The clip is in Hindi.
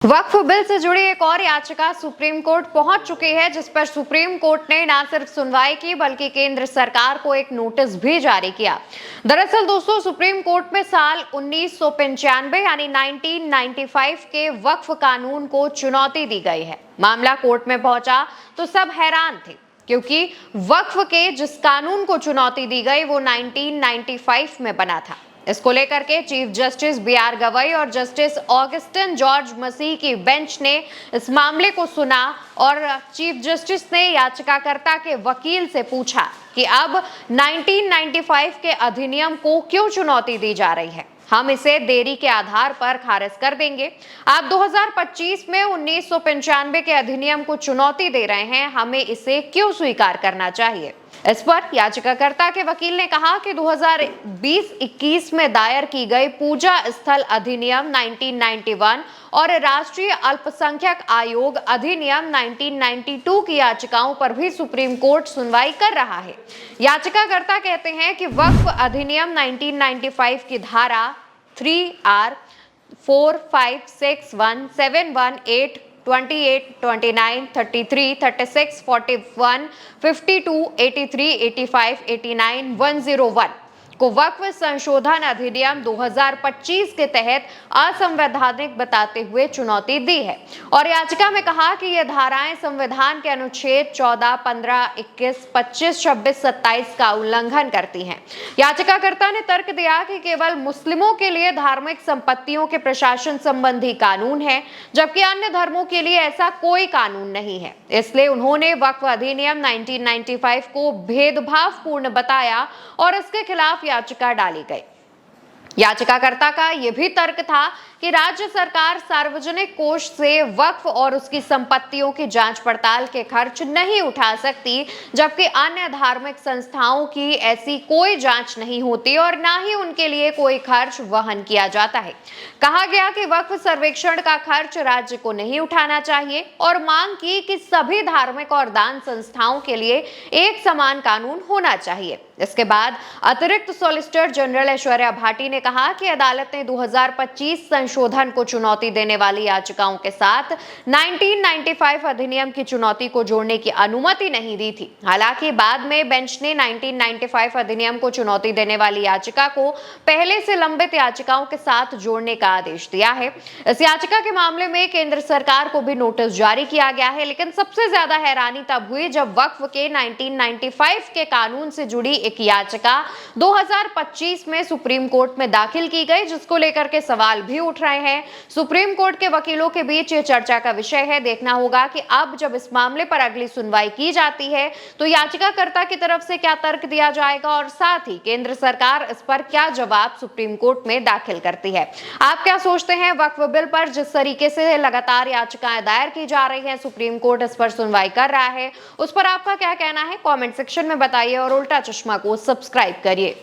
वक्फ बिल से जुड़ी एक और याचिका सुप्रीम कोर्ट पहुंच चुकी है, जिस पर सुप्रीम कोर्ट ने न सिर्फ सुनवाई की बल्कि केंद्र सरकार को एक नोटिस भी जारी किया। दरअसल दोस्तों, सुप्रीम कोर्ट में साल 1995 यानी 1995 के वक्फ कानून को चुनौती दी गई है। मामला कोर्ट में पहुंचा तो सब हैरान थे, क्योंकि वक्फ के जिस कानून को चुनौती दी गई वो 1995 में बना था। इसको लेकर के चीफ जस्टिस बी.आर. गवई और जस्टिस ऑगस्टिन जॉर्ज मसीह की बेंच ने इस मामले को सुना और चीफ जस्टिस ने याचिकाकर्ता के वकील से पूछा कि अब 1995 के अधिनियम को क्यों चुनौती दी जा रही है। हम इसे देरी के आधार पर खारिज कर देंगे। आप 2025 में 1995 के अधिनियम को चुनौती दे रहे हैं, हमें इसे क्यों स्वीकार करना चाहिए। इस पर याचिकाकर्ता के वकील ने कहा कि 2020-21 में दायर की गई पूजा स्थल अधिनियम 1991 और राष्ट्रीय अल्पसंख्यक आयोग अधिनियम 1992 की याचिकाओं पर भी सुप्रीम कोर्ट सुनवाई कर रहा है। याचिकाकर्ता कहते हैं कि वक्फ अधिनियम 1995 की धारा 3R 4, 5, 6, 1, 7, 1, 8, 28, 29, 33, 36, 41, 52, 83, 85, 89, 101 को वक्फ संशोधन अधिनियम 2025 के तहत असंवैधानिक बताते हुए चुनौती दी है और याचिका में कहा कि ये धाराएं संविधान के अनुच्छेद 14, 15, 21, 25, 26, 27 का उल्लंघन करती हैं। याचिकाकर्ता ने तर्क दिया कि केवल मुस्लिमों के लिए धार्मिक संपत्तियों के प्रशासन संबंधी कानून है, जबकि अन्य धर्मों के लिए ऐसा कोई कानून नहीं है। इसलिए उन्होंने वक्फ अधिनियम 1995 को भेदभावपूर्ण बताया और इसके खिलाफ याचिका डाली गई। याचिकाकर्ता का यह भी तर्क था कि राज्य सरकार सार्वजनिक कोष से वक्फ और उसकी संपत्तियों की जांच पड़ताल के खर्च नहीं उठा सकती, जबकि अन्य धार्मिक संस्थाओं की ऐसी कोई जांच नहीं होती और ना ही उनके लिए कोई खर्च वहन किया जाता है। कहा गया कि वक्फ सर्वेक्षण का खर्च राज्य को नहीं उठाना चाहिए और मांग की कि सभी धार्मिक और दान संस्थाओं के लिए एक समान कानून होना चाहिए। इसके बाद अतिरिक्त सॉलिसिटर जनरल ऐश्वर्या भाटी ने कहा कि अदालत ने 2025 संशोधन को चुनौती देने वाली याचिकाओं के साथ 1995 अधिनियम की चुनौती को जोड़ने की अनुमति नहीं दी थी। हालांकि बाद में बेंच ने 1995 अधिनियम को चुनौती देने वाली याचिका को पहले से लंबित याचिकाओं के साथ जोड़ने का आदेश दिया है। इस याचिका के मामले में केंद्र सरकार को भी नोटिस जारी किया गया है, लेकिन सबसे ज्यादा हैरानी तब हुई जब वक्फ के 1995 के कानून से जुड़ी एक याचिका 2025 में सुप्रीम कोर्ट में दाखिल की गई, जिसको लेकर के सवाल भी उठ रहे हैं। सुप्रीम कोर्ट के वकीलों के बीच ये चर्चा का विषय है। देखना होगा कि अब जब इस मामले पर अगली सुनवाई की जाती है तो याचिकाकर्ता की तरफ से क्या तर्क दिया जाएगा और साथ ही केंद्र सरकार इस पर क्या जवाब सुप्रीम कोर्ट में दाखिल करती है। आप क्या सोचते हैं वक्फ बिल पर? जिस तरीके से लगातार याचिकाएं दायर की जा रही हैं, सुप्रीम कोर्ट इस पर सुनवाई कर रहा है, उस पर आपका क्या कहना है? कॉमेंट सेक्शन में बताइए और उल्टा चश्मा को सब्सक्राइब करिए।